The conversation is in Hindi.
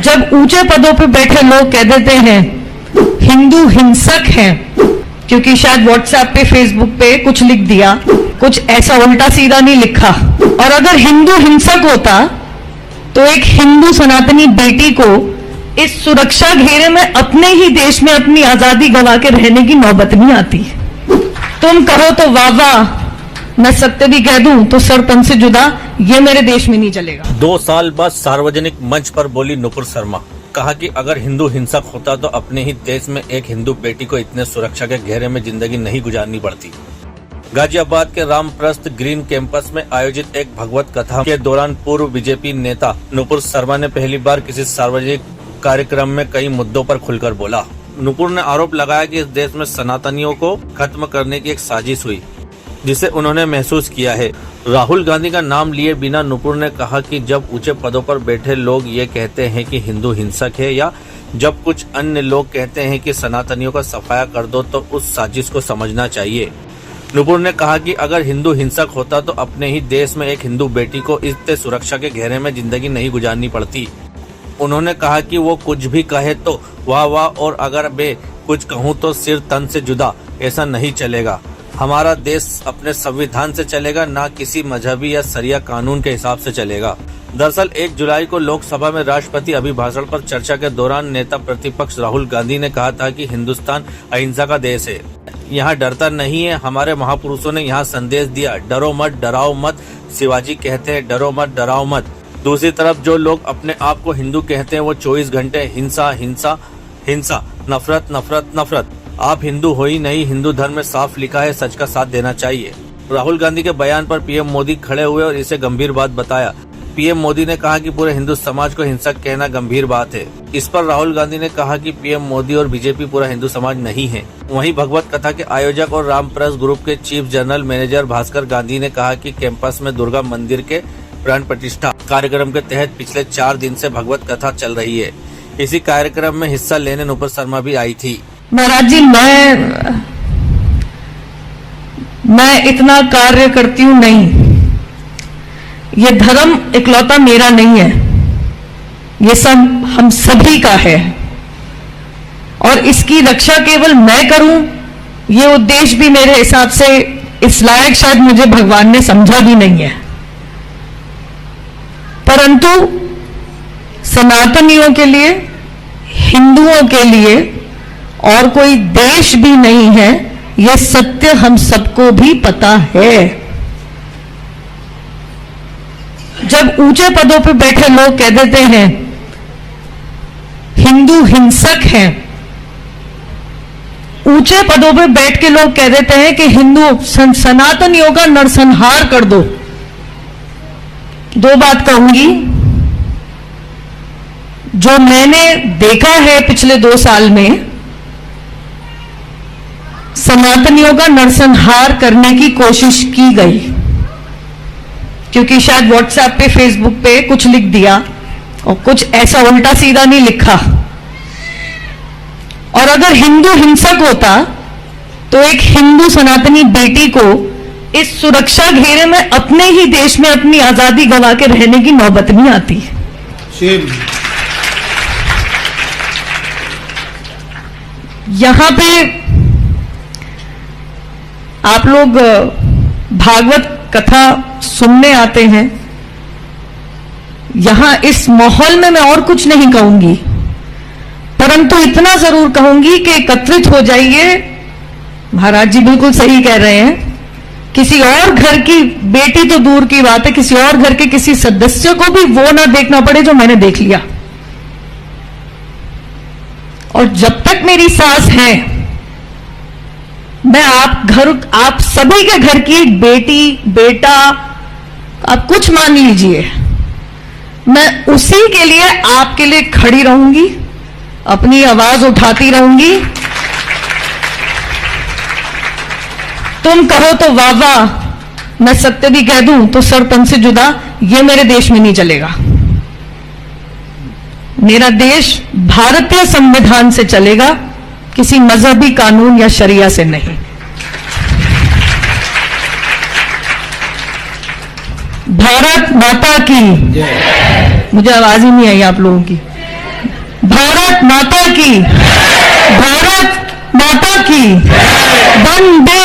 जब ऊंचे पदों पे बैठे लोग कह देते हैं हिंदू हिंसक हैं, क्योंकि शायद व्हाट्सएप पे फेसबुक पे कुछ लिख दिया, कुछ ऐसा उल्टा सीधा नहीं लिखा, और अगर हिंदू हिंसक होता तो एक हिंदू सनातनी बेटी को इस सुरक्षा घेरे में अपने ही देश में अपनी आजादी गंवा के रहने की नौबत नहीं आती। तुम कहो तो वाह वाह, मैं सत्य भी कह दूं तो सर तन से जुदा, ये मेरे देश में नहीं चलेगा। 2 साल बाद सार्वजनिक मंच पर बोली नुपुर शर्मा, कहा कि अगर हिंदू हिंसक होता तो अपने ही देश में एक हिंदू बेटी को इतने सुरक्षा के घेरे में जिंदगी नहीं गुजारनी पड़ती। गाजियाबाद के रामप्रस्थ ग्रीन कैंपस में आयोजित एक भगवत कथा के दौरान पूर्व बीजेपी नेता नुपुर शर्मा ने पहली बार किसी सार्वजनिक कार्यक्रम में कई मुद्दों पर खुलकर बोला। नुपुर ने आरोप लगाया कि इस देश में सनातनियों को खत्म करने की एक साजिश हुई, जिसे उन्होंने महसूस किया है। राहुल गांधी का नाम लिए बिना नुपुर ने कहा कि जब ऊंचे पदों पर बैठे लोग ये कहते हैं कि हिंदू हिंसक है, या जब कुछ अन्य लोग कहते हैं कि सनातनियों का सफाया कर दो, तो उस साजिश को समझना चाहिए। नुपुर ने कहा कि अगर हिंदू हिंसक होता तो अपने ही देश में एक हिंदू बेटी को इतने सुरक्षा के घेरे में जिंदगी नहीं गुजारनी पड़ती। उन्होंने कहा कि वो कुछ भी कहे तो वाह वाह, और अगर मैं कुछ कहूँ तो सिर तन से जुदा। ऐसा नहीं चलेगा। हमारा देश अपने संविधान से चलेगा, ना किसी मजहबी या शरिया कानून के हिसाब से चलेगा। दरअसल 1 जुलाई को लोकसभा में राष्ट्रपति अभिभाषण पर चर्चा के दौरान नेता प्रतिपक्ष राहुल गांधी ने कहा था कि हिंदुस्तान अहिंसा का देश है, यहाँ डरता नहीं है। हमारे महापुरुषों ने यहाँ संदेश दिया, डरो मत डराओ मत। शिवाजी कहते हैं डरो मत डराओ मत। दूसरी तरफ जो लोग अपने आप को हिंदू कहते हैं वो 24 घंटे हिंसा हिंसा हिंसा, नफरत नफरत नफरत। आप हिंदू हो ही नहीं, हिंदू धर्म में साफ लिखा है, सच का साथ देना चाहिए। राहुल गांधी के बयान पर पीएम मोदी खड़े हुए और इसे गंभीर बात बताया। पीएम मोदी ने कहा कि पूरे हिंदू समाज को हिंसक कहना गंभीर बात है। इस पर राहुल गांधी ने कहा कि पीएम मोदी और बीजेपी पूरा हिंदू समाज नहीं है। वहीं भगवत कथा के आयोजक और रामप्रस्थ ग्रुप के chief general manager Bhaskar Gandhi ने कहा कि कैंपस में दुर्गा मंदिर के प्राण प्रतिष्ठा कार्यक्रम के तहत पिछले 4 दिन से भगवत कथा चल रही है। इसी कार्यक्रम में हिस्सा लेने नुपुर शर्मा भी आई थी। महाराज जी, मैं इतना कार्य करती हूं नहीं। ये धर्म इकलौता मेरा नहीं है, ये सब हम सभी का है, और इसकी रक्षा केवल मैं करूं, ये उद्देश्य भी मेरे हिसाब से इस लायक शायद मुझे भगवान ने समझा भी नहीं है। परंतु सनातनियों के लिए, हिंदुओं के लिए और कोई देश भी नहीं है, यह सत्य हम सबको भी पता है। जब ऊंचे पदों पे बैठे लोग कह देते हैं हिंदू हिंसक हैं, ऊंचे पदों पे बैठ के लोग कह देते हैं कि हिंदू सनातनियों का नरसंहार कर दो। 2 बात कहूंगी, जो मैंने देखा है पिछले 2 साल में, सनातनियों का नरसंहार करने की कोशिश की गई, क्योंकि शायद व्हाट्सएप पे फेसबुक पे कुछ लिख दिया और कुछ ऐसा उल्टा सीधा नहीं लिखा। और अगर हिंदू हिंसक होता तो एक हिंदू सनातनी बेटी को इस सुरक्षा घेरे में अपने ही देश में अपनी आजादी गंवा के रहने की नौबत नहीं आती। यहां पे आप लोग भागवत कथा सुनने आते हैं। यहां इस माहौल में मैं और कुछ नहीं कहूंगी, परंतु इतना जरूर कहूंगी कि एकत्रित हो जाइए। महाराज जी बिल्कुल सही कह रहे हैं। किसी और घर की बेटी तो दूर की बात है, किसी और घर के किसी सदस्य को भी वो ना देखना पड़े जो मैंने देख लिया। और जब तक मेरी सांस है, मैं आप सभी के घर की एक बेटी बेटा, आप कुछ मान लीजिए, मैं उसी के लिए आपके लिए खड़ी रहूंगी, अपनी आवाज उठाती रहूंगी। तुम कहो तो वाह वाह, मैं सत्य भी कह दूं तो सर तन से जुदा, ये मेरे देश में नहीं चलेगा। मेरा देश भारतीय संविधान से चलेगा, किसी मजहबी कानून या शरिया से नहीं। भारत माता की। मुझे आवाज ही नहीं आई आप लोगों की। भारत माता की, भारत माता की, वंदे